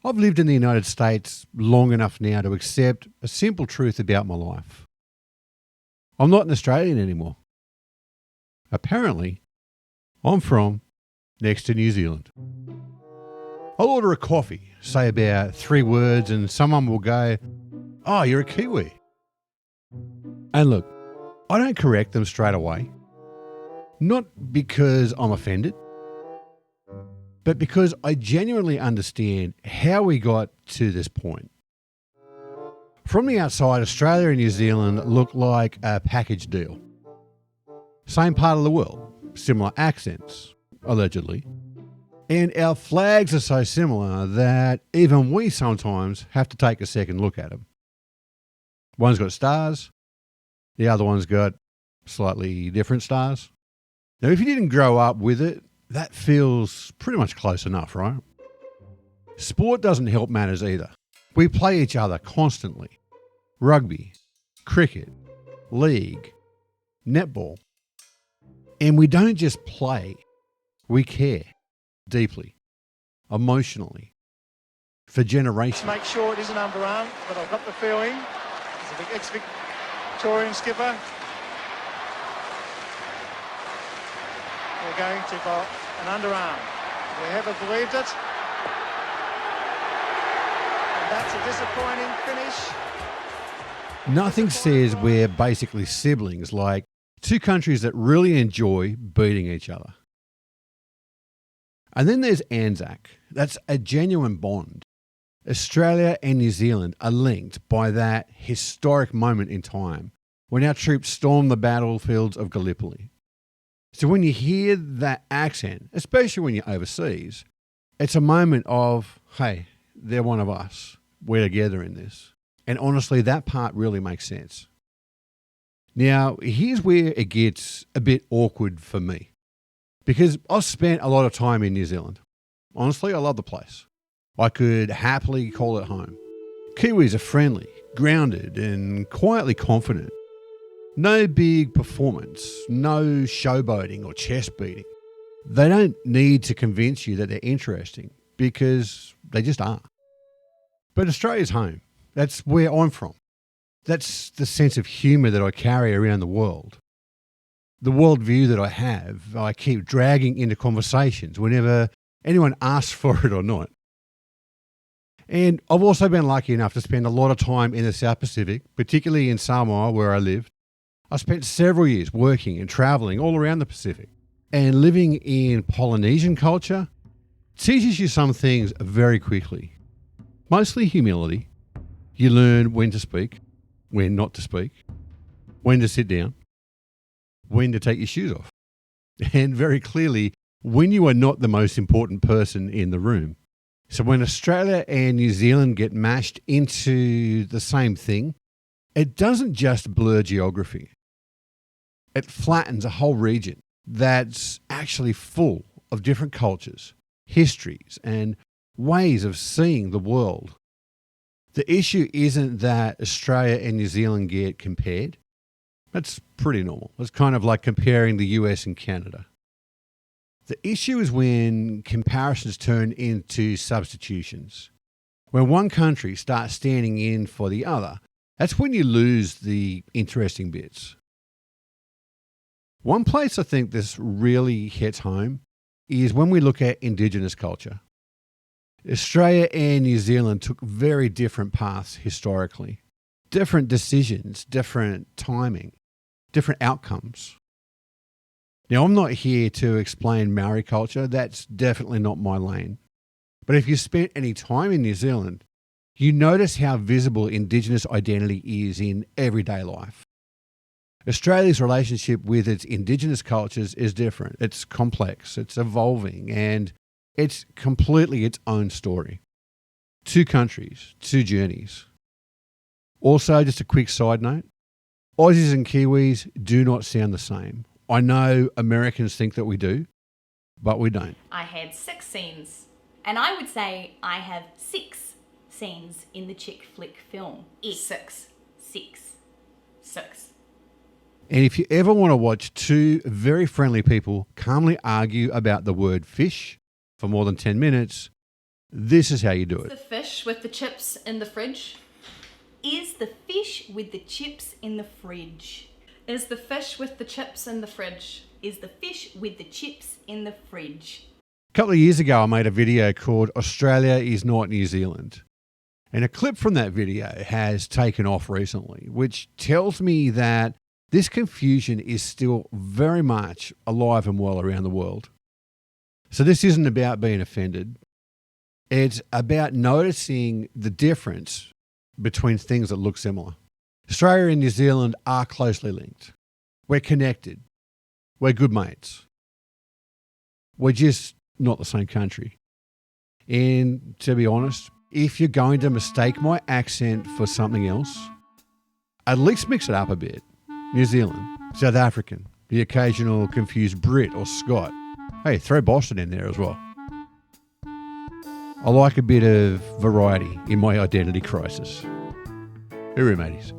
I've lived in the United States long enough now to accept a simple truth about my life. I'm not an Australian anymore. Apparently, I'm from next to New Zealand. I'll order a coffee, say about 3 words, and someone will go, "Oh, you're a Kiwi." And look, I don't correct them straight away. Not because I'm offended, but because I genuinely understand how we got to this point. From the outside, Australia and New Zealand look like a package deal. Same part of the world, similar accents, allegedly. And our flags are so similar that even we sometimes have to take a second look at them. One's got stars, the other one's got slightly different stars. Now, if you didn't grow up with it, that feels pretty much close enough, right? Sport doesn't help matters either. We play each other constantly. Rugby, cricket, league, netball. And we don't just play, we care deeply, emotionally, for generations. Make sure it isn't underarm, but I've got the feeling he's a big ex-Victorian skipper. We're going to go an underarm. We haven't believed it. And that's a disappointing finish. Nothing says we're basically siblings like two countries that really enjoy beating each other. And then there's ANZAC. That's a genuine bond. Australia and New Zealand are linked by that historic moment in time when our troops stormed the battlefields of Gallipoli. So when you hear that accent, especially when you're overseas, it's a moment of, hey, they're one of us. We're together in this. And honestly, that part really makes sense. Now, here's where it gets a bit awkward for me. Because I've spent a lot of time in New Zealand. Honestly, I love the place. I could happily call it home. Kiwis are friendly, grounded, and quietly confident. No big performance, no showboating or chest beating. They don't need to convince you that they're interesting because they just are. But Australia's home. That's where I'm from. That's the sense of humour that I carry around the world. The worldview that I have, I keep dragging into conversations whenever anyone asks for it or not. And I've also been lucky enough to spend a lot of time in the South Pacific, particularly in Samoa where I lived. I spent several years working and travelling all around the Pacific. And living in Polynesian culture teaches you some things very quickly. Mostly humility. You learn when to speak, when not to speak, when to sit down, when to take your shoes off, and very clearly, when you are not the most important person in the room. So when Australia and New Zealand get mashed into the same thing, it doesn't just blur geography. It flattens a whole region that's actually full of different cultures, histories, and ways of seeing the world. The issue isn't that Australia and New Zealand get compared. That's pretty normal. It's kind of like comparing the US and Canada. The issue is when comparisons turn into substitutions. When one country starts standing in for the other, that's when you lose the interesting bits. One place I think this really hits home is when we look at Indigenous culture. Australia and New Zealand took very different paths historically. Different decisions, different timing, different outcomes. Now, I'm not here to explain Maori culture. That's definitely not my lane. But if you spent any time in New Zealand, you notice how visible Indigenous identity is in everyday life. Australia's relationship with its Indigenous cultures is different. It's complex, it's evolving, and it's completely its own story. 2 countries, 2 journeys. Also, just a quick side note, Aussies and Kiwis do not sound the same. I know Americans think that we do, but we don't. I had 6 scenes, and I would say I have 6 scenes in the chick flick film. 6. And if you ever want to watch 2 very friendly people calmly argue about the word fish for more than 10 minutes, This is how you do The it. fish with the chips in the fridge. Is the fish with the chips in the fridge? Is the fish with the chips in the fridge. Is the fish with the chips in the fridge? A couple of years ago, I made a video called Australia is Not New Zealand. And a clip from that video has taken off recently, which tells me that this confusion is still very much alive and well around the world. So this isn't about being offended. It's about noticing the difference between things that look similar. Australia and New Zealand are closely linked. We're connected. We're good mates. We're just not the same country. And to be honest, if you're going to mistake my accent for something else, at least mix it up a bit. New Zealand, South African, the occasional confused Brit or Scot. Hey, throw Boston in there as well. I like a bit of variety in my identity crisis. Hooroo, mateys.